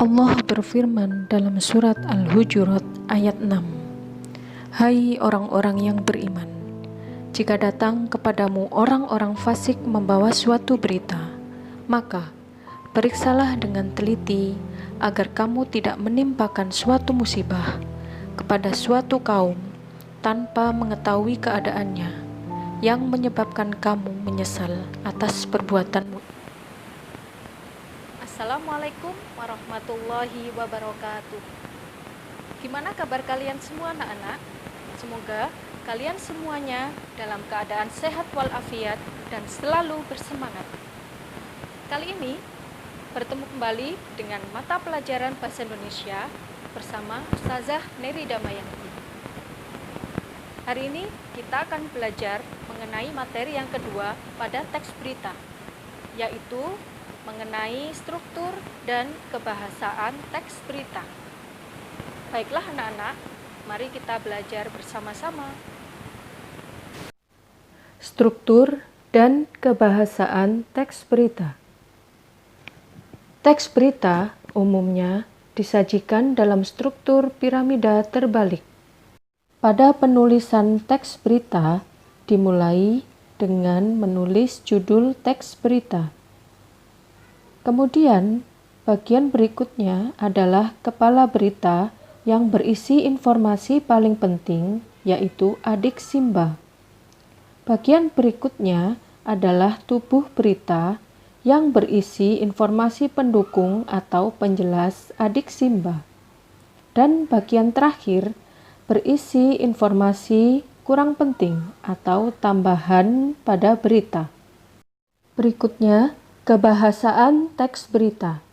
Allah berfirman dalam surat Al-Hujurat ayat 6, "Hai orang-orang yang beriman, jika datang kepadamu orang-orang fasik membawa suatu berita, maka periksalah dengan teliti agar kamu tidak menimpakan suatu musibah kepada suatu kaum tanpa mengetahui keadaannya, yang menyebabkan kamu menyesal atas perbuatanmu." Assalamualaikum warahmatullahi wabarakatuh. Gimana kabar kalian semua anak-anak? Semoga kalian semuanya dalam keadaan sehat walafiat dan selalu bersemangat. Kali ini bertemu kembali dengan mata pelajaran Bahasa Indonesia bersama Ustazah Neri Damayanti. Hari ini kita akan belajar mengenai materi yang kedua pada teks berita, yaitu mengenai struktur dan kebahasaan teks berita. Baiklah anak-anak, mari kita belajar bersama-sama. Struktur dan kebahasaan teks berita. Teks berita umumnya disajikan dalam struktur piramida terbalik. Pada penulisan teks berita dimulai dengan menulis judul teks berita. Kemudian, bagian berikutnya adalah kepala berita yang berisi informasi paling penting, yaitu adik Simba. Bagian berikutnya adalah tubuh berita yang berisi informasi pendukung atau penjelas adik Simba. Dan bagian terakhir berisi informasi kurang penting atau tambahan pada berita. Berikutnya, kebahasaan teks berita.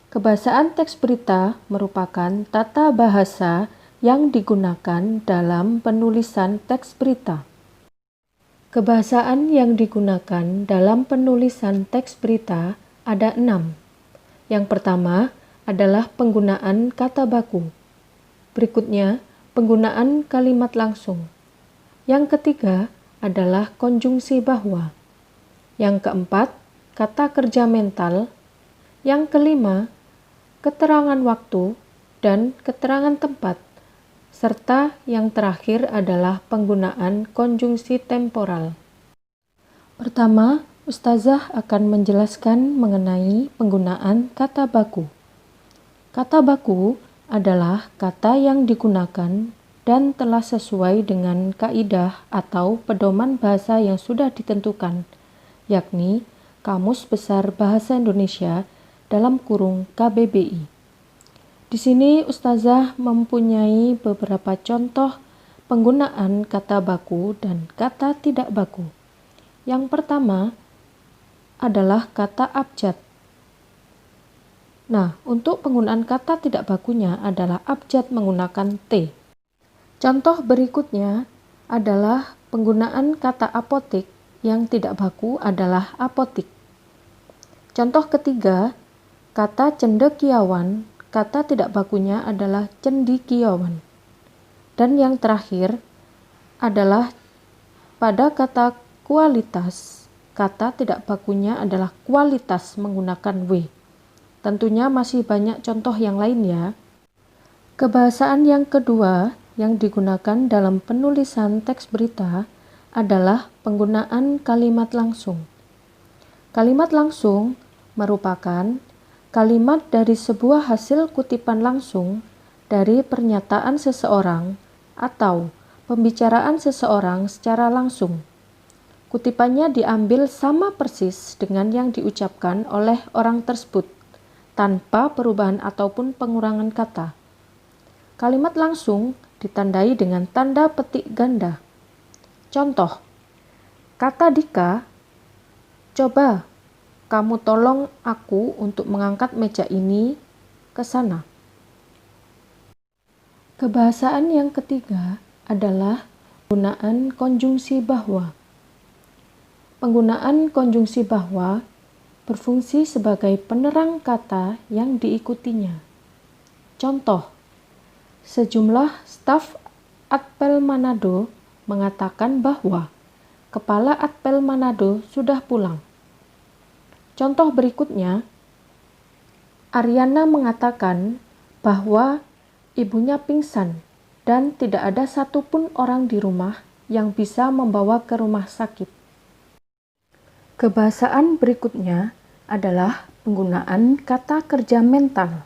Kebahasaan teks berita merupakan tata bahasa yang digunakan dalam penulisan teks berita. Kebahasaan yang digunakan dalam penulisan teks berita ada 6. Yang pertama adalah penggunaan kata baku. Berikutnya, penggunaan kalimat langsung. Yang ketiga adalah konjungsi bahwa. Yang keempat, kata kerja mental. Yang kelima, keterangan waktu dan keterangan tempat. Serta yang terakhir adalah penggunaan konjungsi temporal. Pertama, Ustazah akan menjelaskan mengenai penggunaan kata baku. Kata baku adalah kata yang digunakan dan telah sesuai dengan kaidah atau pedoman bahasa yang sudah ditentukan, yakni Kamus Besar Bahasa Indonesia dalam kurung KBBI. Di sini Ustazah mempunyai beberapa contoh penggunaan kata baku dan kata tidak baku. Yang pertama adalah kata abjad. Nah, untuk penggunaan kata tidak bakunya adalah abjad menggunakan T. Contoh berikutnya adalah penggunaan kata apotik yang tidak baku adalah apotik. Contoh ketiga, kata cendekiawan, kata tidak bakunya adalah cendikiawan. Dan yang terakhir adalah pada kata kualitas, kata tidak bakunya adalah kualitas menggunakan W. Tentunya masih banyak contoh yang lain ya. Kebahasaan yang kedua yang digunakan dalam penulisan teks berita adalah penggunaan kalimat langsung. Kalimat langsung merupakan kalimat dari sebuah hasil kutipan langsung dari pernyataan seseorang atau pembicaraan seseorang secara langsung. Kutipannya diambil sama persis dengan yang diucapkan oleh orang tersebut, tanpa perubahan ataupun pengurangan kata. Kalimat langsung ditandai dengan tanda petik ganda. Contoh, kata Dika, "Coba kamu tolong aku untuk mengangkat meja ini ke sana." Kebahasaan yang ketiga adalah penggunaan konjungsi bahwa. Penggunaan konjungsi bahwa berfungsi sebagai penerang kata yang diikutinya. Contoh, sejumlah staf Atpel Manado mengatakan bahwa Kepala Atpel Manado sudah pulang. Contoh berikutnya, Ariana mengatakan bahwa ibunya pingsan dan tidak ada satupun orang di rumah yang bisa membawa ke rumah sakit. Kebahasaan berikutnya adalah penggunaan kata kerja mental.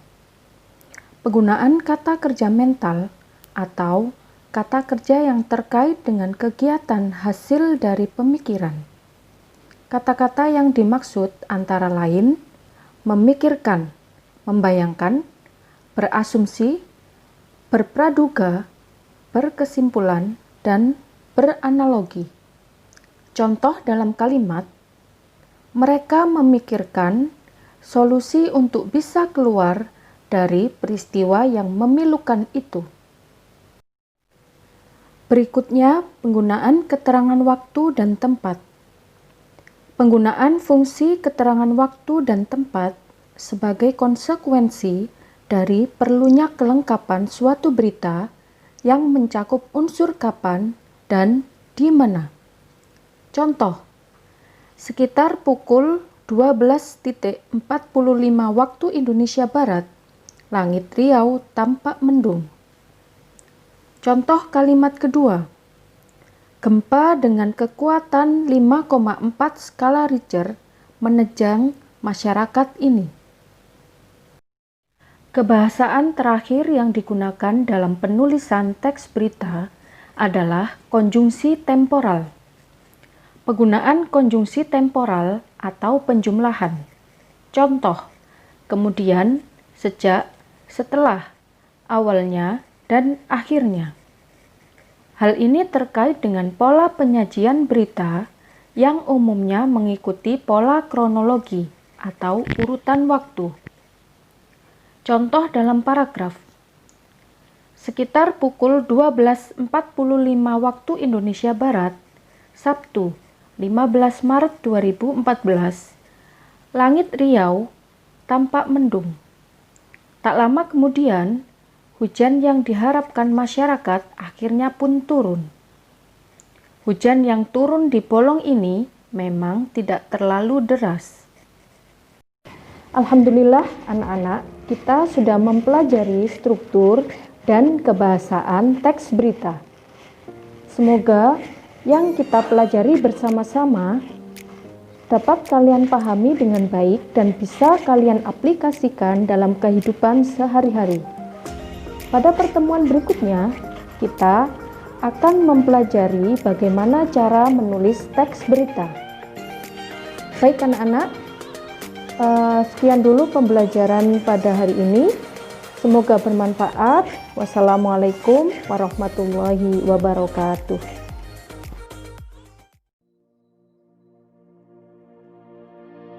Penggunaan kata kerja mental atau kata kerja yang terkait dengan kegiatan hasil dari pemikiran. Kata-kata yang dimaksud antara lain memikirkan, membayangkan, berasumsi, berpraduga, berkesimpulan, dan beranalogi. Contoh dalam kalimat, mereka memikirkan solusi untuk bisa keluar dari peristiwa yang memilukan itu. Berikutnya, penggunaan keterangan waktu dan tempat. Penggunaan fungsi keterangan waktu dan tempat sebagai konsekuensi dari perlunya kelengkapan suatu berita yang mencakup unsur kapan dan di mana. Contoh, sekitar pukul 12.45 waktu Indonesia Barat, langit Riau tampak mendung. Contoh kalimat kedua, gempa dengan kekuatan 5,4 skala Richter menerjang masyarakat ini. Kebahasaan terakhir yang digunakan dalam penulisan teks berita adalah konjungsi temporal. Penggunaan konjungsi temporal atau penjumlahan. Contoh, kemudian, sejak, setelah, awalnya, dan akhirnya. Hal ini terkait dengan pola penyajian berita yang umumnya mengikuti pola kronologi atau urutan waktu. Contoh dalam paragraf. Sekitar pukul 12.45 waktu Indonesia Barat, Sabtu, 15 Maret 2014, langit Riau tampak mendung. Tak lama kemudian, hujan yang diharapkan masyarakat akhirnya pun turun. Hujan yang turun di bolong ini memang tidak terlalu deras. Alhamdulillah anak-anak, kita sudah mempelajari struktur dan kebahasaan teks berita. Semoga yang kita pelajari bersama-sama dapat kalian pahami dengan baik dan bisa kalian aplikasikan dalam kehidupan sehari-hari. Pada pertemuan berikutnya, kita akan mempelajari bagaimana cara menulis teks berita. Baik anak-anak, sekian dulu pembelajaran pada hari ini. Semoga bermanfaat. Wassalamualaikum warahmatullahi wabarakatuh.